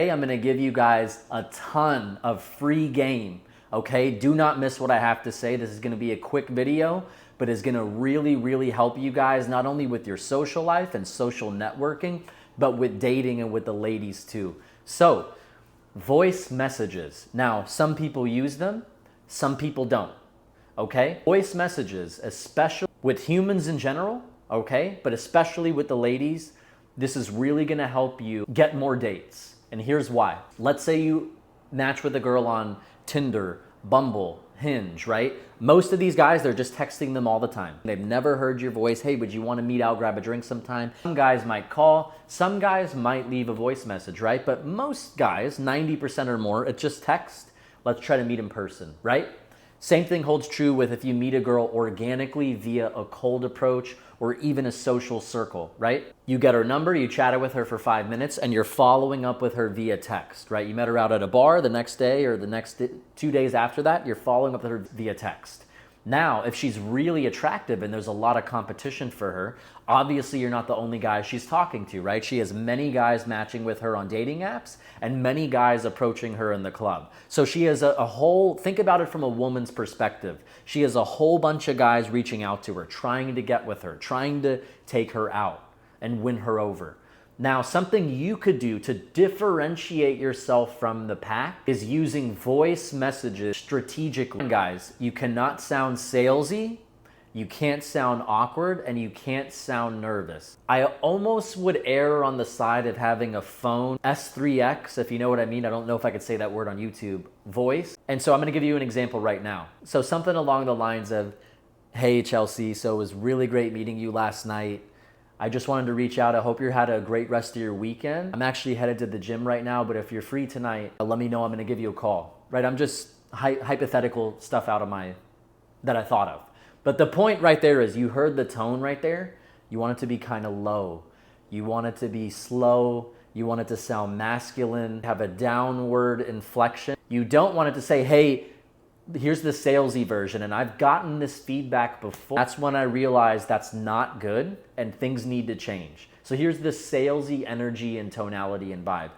Today I'm gonna give you guys a ton of free game, okay? Do not miss what I have to say. This is gonna be a quick video, but it's gonna really help you guys, not only with your social life and social networking, but with dating and with the ladies too. So, voice messages. Now, some people use them, some people don't, okay? Voice messages, especially with humans in general, okay? But especially with the ladies, this is really gonna help you get more dates. And here's why. Let's say you match with a girl on Tinder, Bumble, Hinge, right? Most of these guys, they're just texting them all the time. They've never heard your voice. Hey, would you want to meet out, grab a drink sometime? Some guys might call, some guys might leave a voice message, right? But most guys, 90% or more, it's just text. Let's try to meet in person, right? Same thing holds true with if you meet a girl organically via a cold approach or even a social circle, right? You get her number, you chatted with her for 5 minutes, and you're following up with her via text, right? You met her out at a bar the next day or the next 2 days after that, you're following up with her via text. Now, if she's really attractive and there's a lot of competition for her, obviously you're not the only guy she's talking to, right? She has many guys matching with her on dating apps and many guys approaching her in the club. So she has a whole, think about it from a woman's perspective. She has a whole bunch of guys reaching out to her, trying to get with her, trying to take her out and win her over. Now, something you could do to differentiate yourself from the pack is using voice messages strategically. Guys, you cannot sound salesy, you can't sound awkward, and you can't sound nervous. I almost would err on the side of having a phone S3X, if you know what I mean. I don't know if I could say that word on YouTube, voice. And so I'm gonna give you an example right now. So something along the lines of, hey Chelsea, so it was really great meeting you last night. I just wanted to reach out. I hope you had a great rest of your weekend. I'm actually headed to the gym right now, but if you're free tonight, let me know. I'm gonna give you a call, right? I'm just hypothetical stuff out of that I thought of. But the point right there is you heard the tone right there. You want it to be kind of low. You want it to be slow. You want it to sound masculine, have a downward inflection. You don't want it to say, hey, here's the salesy version, and I've gotten this feedback before. That's when I realized that's not good and things need to change. So here's the salesy energy and tonality and vibe.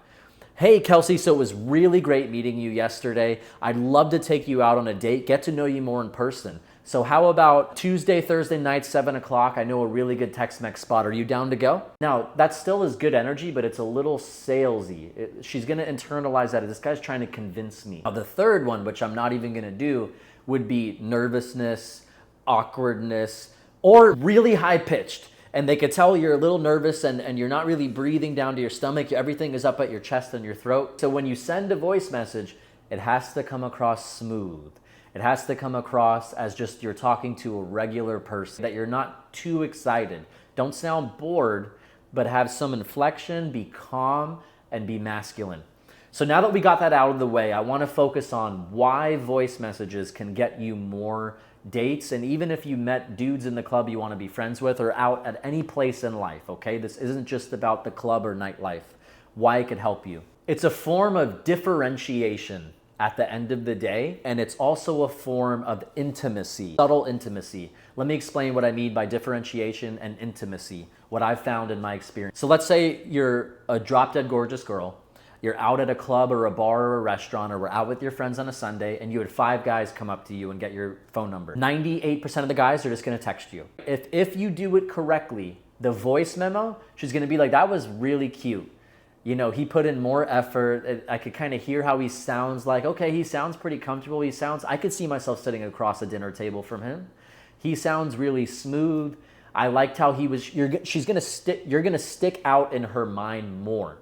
Hey Kelsey, so it was really great meeting you yesterday. I'd love to take you out on a date, get to know you more in person. So how about Tuesday, Thursday night, 7 o'clock? I know a really good Tex-Mex spot. Are you down to go? Now, that still is good energy, but it's a little salesy. She's gonna internalize that. This guy's trying to convince me. Now, the third one, which I'm not even gonna do, would be nervousness, awkwardness, or really high-pitched. And they could tell you're a little nervous and you're not really breathing down to your stomach. Everything is up at your chest and your throat. So when you send a voice message, it has to come across smooth. It has to come across as just you're talking to a regular person, that you're not too excited. Don't sound bored, but have some inflection, be calm, and be masculine. So now that we got that out of the way, I want to focus on why voice messages can get you more dates. And even if you met dudes in the club you want to be friends with or out at any place in life, okay? This isn't just about the club or nightlife. Why it could help you. It's a form of differentiation at the end of the day, and it's also a form of intimacy, subtle intimacy. Let me explain what I mean by differentiation and intimacy, what I've found in my experience. So let's say you're a drop-dead gorgeous girl, you're out at a club or a bar or a restaurant, or we're out with your friends on a Sunday, and you had 5 guys come up to you and get your phone number. 98% of the guys are just gonna text you. If you do it correctly, the voice memo, she's gonna be like, that was really cute. You know, he put in more effort. I could kind of hear how he sounds like, okay, he sounds pretty comfortable. I could see myself sitting across a dinner table from him. He sounds really smooth. I liked how he was, you're gonna stick out in her mind more,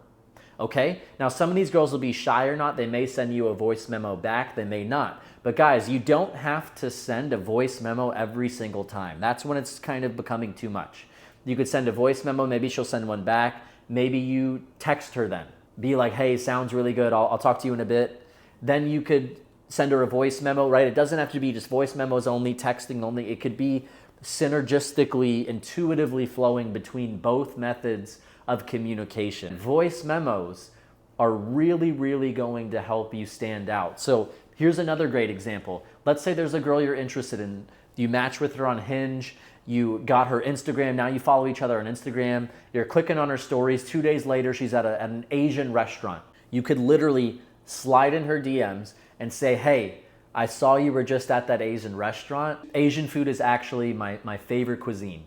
okay? Now, some of these girls will be shy or not. They may send you a voice memo back, they may not. But guys, you don't have to send a voice memo every single time. That's when it's kind of becoming too much. You could send a voice memo, maybe she'll send one back. Maybe you text her then. Be like, hey, sounds really good. I'll talk to you in a bit. Then you could send her a voice memo, right? It doesn't have to be just voice memos only, texting only. It could be synergistically, intuitively flowing between both methods of communication. Voice memos are really going to help you stand out. So here's another great example. Let's say there's a girl you're interested in. You match with her on Hinge. You got her Instagram, now you follow each other on Instagram, you're clicking on her stories. 2 days later, she's at an Asian restaurant. You could literally slide in her DMs and say, hey, I saw you were just at that Asian restaurant. Asian food is actually my favorite cuisine.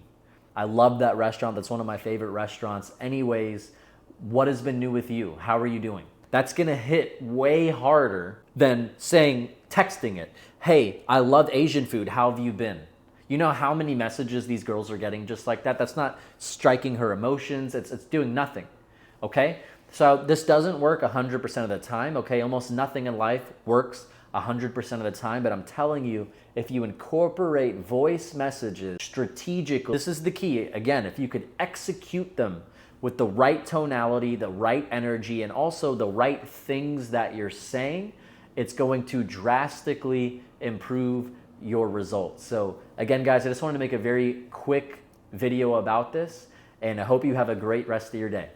I love that restaurant. That's one of my favorite restaurants. Anyways, what has been new with you? How are you doing? That's gonna hit way harder than texting it. Hey, I love Asian food. How have you been? You know how many messages these girls are getting just like that? That's not striking her emotions. It's doing nothing, okay? So this doesn't work 100% of the time, okay? Almost nothing in life works 100% of the time, but I'm telling you, if you incorporate voice messages strategically, this is the key. Again, if you could execute them with the right tonality, the right energy, and also the right things that you're saying, it's going to drastically improve your results. So again, guys, I just wanted to make a very quick video about this, and I hope you have a great rest of your day.